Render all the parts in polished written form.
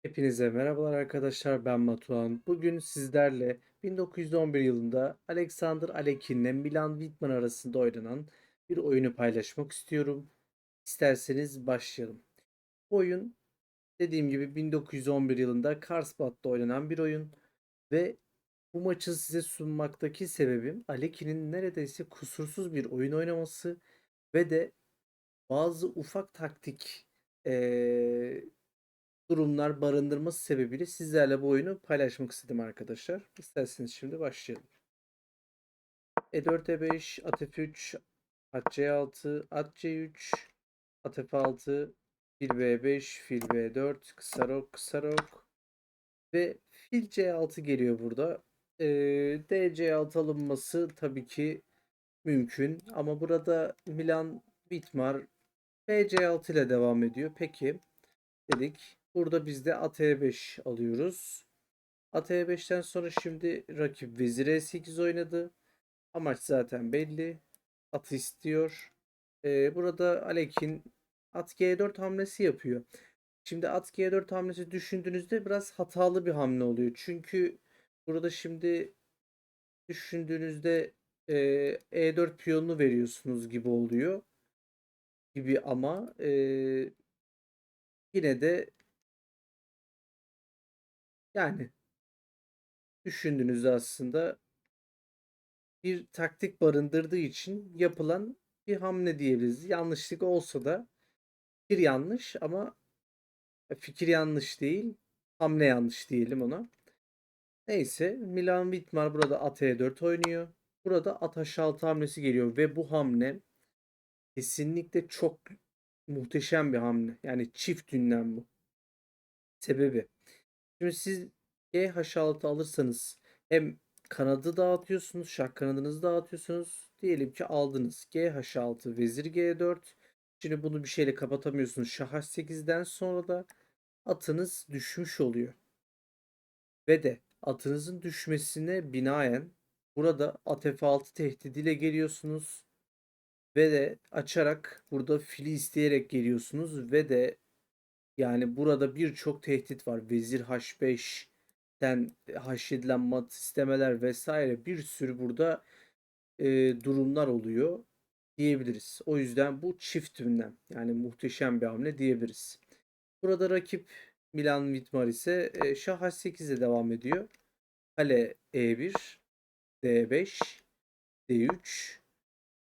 Hepinize merhabalar arkadaşlar, ben Batuhan. Bugün sizlerle 1911 yılında Alexander Alekhine ile Milan Wittmann arasında oynanan bir oyunu paylaşmak istiyorum. İsterseniz başlayalım. Bu oyun dediğim gibi 1911 yılında Karlsbad'da oynanan bir oyun ve bu maçı size sunmaktaki sebebim Alekhine'nin neredeyse kusursuz bir oyun oynaması ve de bazı ufak taktik eee durumlar barındırması sebebiyle sizlerle bu oyunu paylaşmak istedim arkadaşlar. İsterseniz şimdi başlayalım. E4, E5, at F3, at C6, at C3, at F6, fil B5, fil B4, kısa rok, kısa rok ve fil C6 geliyor burada. D C6 alınması tabii ki mümkün ama burada Milan Bitmar B C6 ile devam ediyor. Peki dedik. Burada biz de at E5 alıyoruz. At E5'ten sonra şimdi rakip vezir E8 oynadı. Amaç zaten belli. Atı istiyor. Burada Alek'in at G4 hamlesi yapıyor. Şimdi at G4 hamlesi düşündüğünüzde biraz hatalı bir hamle oluyor. Çünkü burada şimdi düşündüğünüzde E4 piyonunu veriyorsunuz gibi oluyor. Gibi ama yine de yani düşündüğünüzde aslında bir taktik barındırdığı için yapılan bir hamle diyebiliriz. Yanlışlık olsa da fikir yanlış ama fikir yanlış değil, hamle yanlış diyelim ona. Neyse Milan Wittmar burada at E4 oynuyor. Burada at H6 hamlesi geliyor ve bu hamle kesinlikle çok muhteşem bir hamle. Yani çift ünlem bu. Sebebi. Şimdi siz GH6 alırsanız hem kanadı dağıtıyorsunuz, şah kanadınızı dağıtıyorsunuz. Diyelim ki aldınız. GH6, vezir G4. Şimdi bunu bir şeyle kapatamıyorsunuz. Şah H8'den sonra da atınız düşmüş oluyor. Ve de atınızın düşmesine binaen burada at F6 tehdidiyle geliyorsunuz. Ve de açarak burada fili isteyerek geliyorsunuz. Ve de yani burada birçok tehdit var. Vezir H5'ten H7'den mat istemeler vesaire bir sürü burada durumlar oluyor diyebiliriz. O yüzden bu çift ünlem yani muhteşem bir hamle diyebiliriz. Burada rakip Milan Vitmar ise Şah H8'e devam ediyor. Kale E1, D5, D3,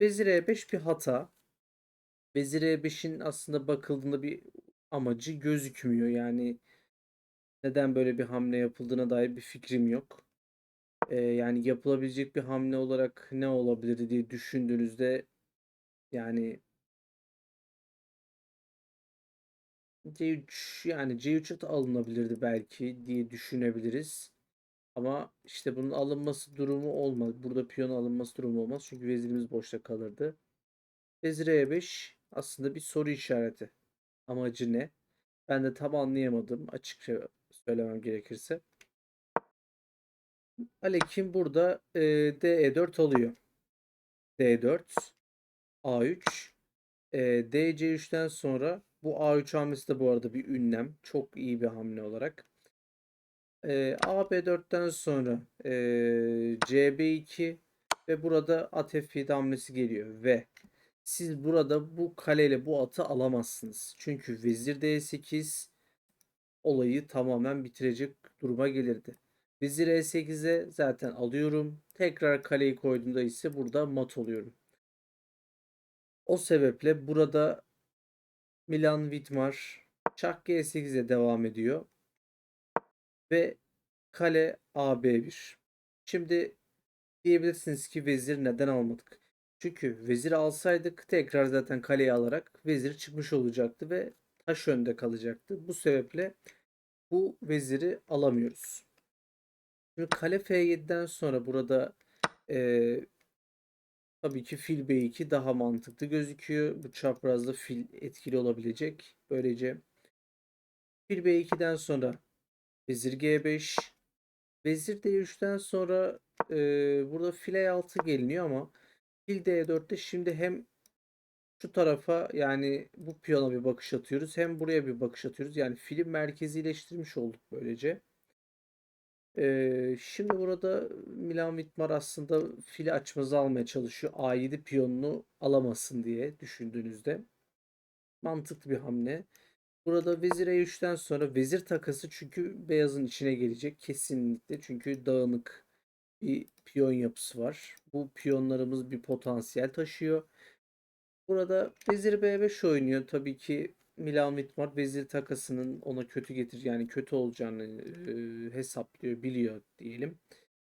Vezir E5 bir hata. Vezir E5'in aslında bakıldığında bir amacı gözükmüyor. Yani neden böyle bir hamle yapıldığına dair bir fikrim yok. Yani yapılabilecek bir hamle olarak ne olabilir diye düşündüğünüzde yani C3 yani C3 at alınabilirdi belki diye düşünebiliriz. Ama işte bunun alınması durumu olmaz. Burada piyon alınması durumu olmaz. Çünkü vezirimiz boşta kalırdı. Vezir E5 aslında bir soru işareti. Amacı ne? Ben de tam anlayamadım açıkça söylemem gerekirse. Alekim burada D4 alıyor. D4, A3, DC3'ten sonra bu A3 hamlesi de bu arada bir ünlem. Çok iyi bir hamle olarak. AB4'ten sonra CB2 ve burada at F7 hamlesi geliyor ve siz burada bu kaleyle bu atı alamazsınız. Çünkü vezir D8 olayı tamamen bitirecek duruma gelirdi. Vezir E8'e zaten alıyorum. Tekrar kaleyi koyduğumda ise burada mat oluyorum. O sebeple burada Milan Vidmar şah G8'e devam ediyor ve kale AB1. Şimdi diyebilirsiniz ki vezir neden almadık? Çünkü vezir alsaydık tekrar zaten kaleyi alarak vezir çıkmış olacaktı ve taş önde kalacaktı. Bu sebeple bu veziri alamıyoruz. Şimdi kale F7'den sonra burada e, tabii ki fil B2 daha mantıklı gözüküyor. Bu çaprazda fil etkili olabilecek. Böylece fil B2'den sonra vezir G5, vezir D3'ten sonra burada fil E6 geliniyor ama fil D4'te şimdi hem Şu tarafa yani bu piyona bir bakış atıyoruz. Hem buraya bir bakış atıyoruz. Yani fili merkezileştirmiş olduk böylece. Şimdi burada Milan Vitmar aslında fili açmazı almaya çalışıyor. A7 piyonunu alamasın diye düşündüğünüzde. Mantıklı bir hamle. Burada vezir E3'ten sonra vezir takası çünkü beyazın içine gelecek. Kesinlikle çünkü dağınık bir piyon yapısı var. Bu piyonlarımız bir potansiyel taşıyor. Burada vezir B5 oynuyor. Tabii ki Milan Mitmar vezir takasının ona kötü getir yani kötü olacağını hesaplıyor, biliyor diyelim.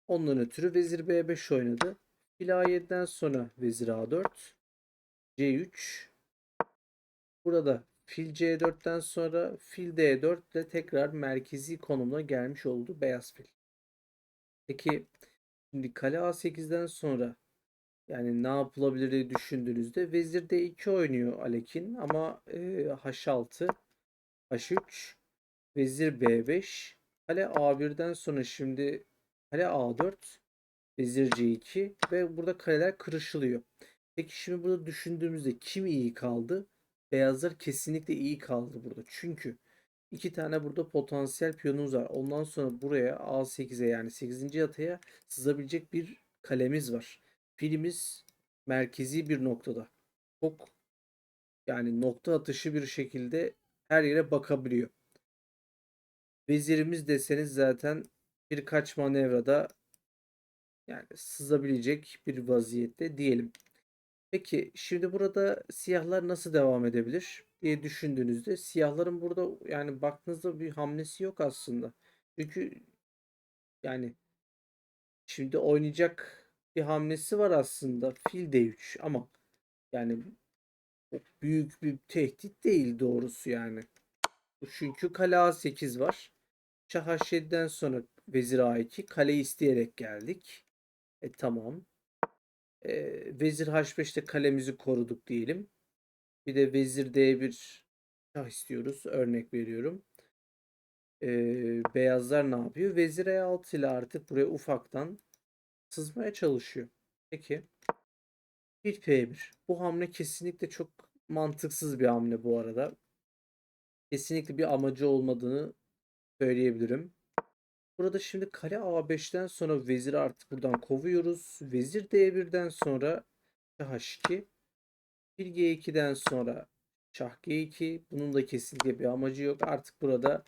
Ondan ötürü vezir B5 oynadı. Fil A7'den sonra vezir A4, C3. Burada fil C4'ten sonra fil D4 ile tekrar merkezi konumuna gelmiş oldu beyaz fil. Peki şimdi kale A8'den sonra yani ne yapılabilir diye düşündüğünüzde vezir D2 oynuyor Alekin ama H6, H3, vezir B5, kale A1'den sonra şimdi kale A4, vezir C2 ve burada kaleler kırışılıyor. Peki şimdi burada düşündüğümüzde kim iyi kaldı? Beyazlar kesinlikle iyi kaldı burada. Çünkü iki tane burada potansiyel piyonumuz var. Ondan sonra buraya A8'e yani 8. yataya sızabilecek bir kalemiz var. Filimiz merkezi bir noktada. Çok yani nokta atışı bir şekilde her yere bakabiliyor. Vezirimiz deseniz zaten birkaç manevrada yani sızabilecek bir vaziyette diyelim. Peki şimdi burada siyahlar nasıl devam edebilir diye düşündüğünüzde siyahların burada yani baktığınızda bir hamlesi yok aslında. Çünkü yani şimdi oynayacak bir hamlesi var aslında fil D3 ama yani çok büyük bir tehdit değil doğrusu yani. Çünkü kale A8 var. Şah H7'den sonra vezir A2 kaleyi isteyerek geldik. Tamam. Vezir H5'te kalemizi koruduk diyelim. Bir de vezir D1 şah istiyoruz. Örnek veriyorum. Beyazlar ne yapıyor? Vezir E6 ile artık buraya ufaktan sızmaya çalışıyor. Peki. Bir F1. Bu hamle kesinlikle çok mantıksız bir hamle bu arada. Kesinlikle bir amacı olmadığını söyleyebilirim. Burada şimdi kale A5'ten sonra veziri artık buradan kovuyoruz. Vezir D1'den sonra şah H2. Fil G2'den sonra şah G2. Bunun da kesinlikle bir amacı yok. Artık burada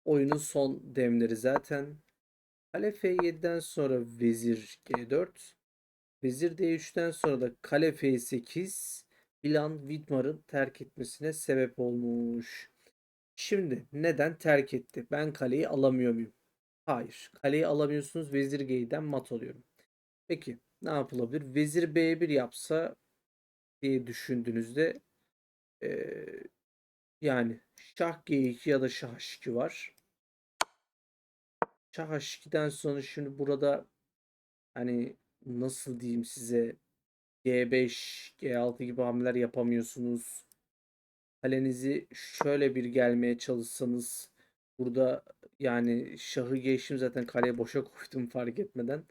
oyunun son demleri zaten. Kale F7'den sonra vezir G4. Vezir D3'ten sonra da kale F8 Milan Widmar'ın terk etmesine sebep olmuş. Şimdi neden terk etti? Ben kaleyi alamıyor muyum? Hayır. Kaleyi alamıyorsunuz. Vezir G'den mat alıyorum. Peki ne yapılabilir? Vezir B1 yapsa diye düşündüğünüzde eee, yani şah G2 ya da şah H2 var. Şah H2'den sonra şimdi burada hani nasıl diyeyim size G5, G6 gibi hamleler yapamıyorsunuz. Kalenizi şöyle bir gelmeye çalışsanız burada yani şahı geçtim zaten kaleye boşa koydum fark etmeden.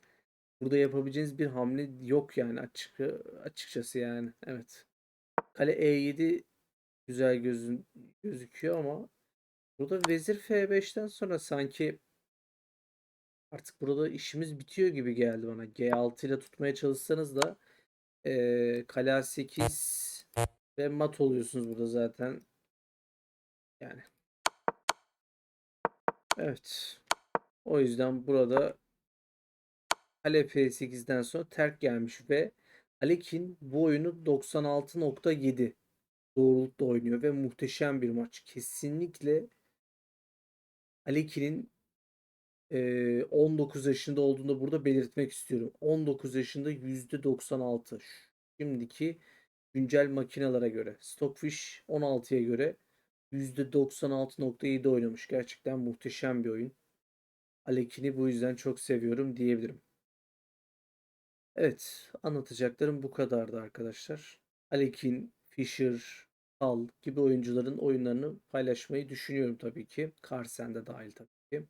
Burada yapabileceğiniz bir hamle yok yani açıkçası yani. Evet. Kale E7 güzel gözüküyor ama burada vezir F5'ten sonra sanki artık burada işimiz bitiyor gibi geldi bana. G6 ile tutmaya çalışsanız da kale A8 ve mat oluyorsunuz burada zaten. Yani evet. O yüzden burada kale F8'den sonra terk gelmiş ve Alekin bu oyunu 96.7 doğrultuda oynuyor ve muhteşem bir maç. Kesinlikle Alekin'in 19 yaşında olduğunu burada belirtmek istiyorum. 19 yaşında %96. Şimdiki güncel makinelere göre. Stockfish 16'ya göre %96.7 oynamış. Gerçekten muhteşem bir oyun. Alekin'i bu yüzden çok seviyorum diyebilirim. Evet, anlatacaklarım bu kadardı arkadaşlar. Alekin, Fischer, Hall gibi oyuncuların oyunlarını paylaşmayı düşünüyorum tabii ki. Carlsen de dahil tabii ki.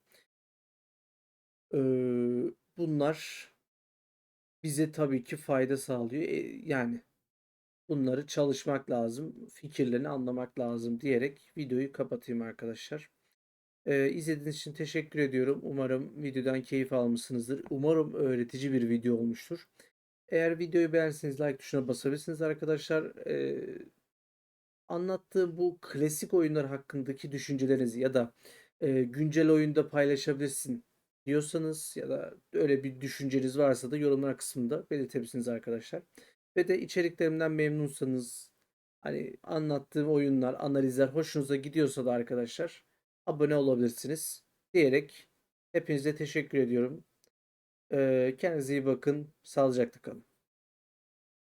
Bunlar bize tabii ki fayda sağlıyor. Yani bunları çalışmak lazım, fikirlerini anlamak lazım diyerek videoyu kapatayım arkadaşlar. İzlediğiniz için teşekkür ediyorum. Umarım videodan keyif almışsınızdır. Umarım öğretici bir video olmuştur. Eğer videoyu beğendiyseniz like tuşuna basabilirsiniz arkadaşlar. Anlattığım bu klasik oyunlar hakkındaki düşüncelerinizi ya da güncel oyunda paylaşabilirsin diyorsanız ya da öyle bir düşünceniz varsa da yorumlar kısmında belirtebilirsiniz arkadaşlar. Ve de içeriklerimden memnunsanız hani anlattığım oyunlar, analizler hoşunuza gidiyorsa da arkadaşlar abone olabilirsiniz diyerek hepinize teşekkür ediyorum. Kendinize iyi bakın. Sağlıcakla kalın.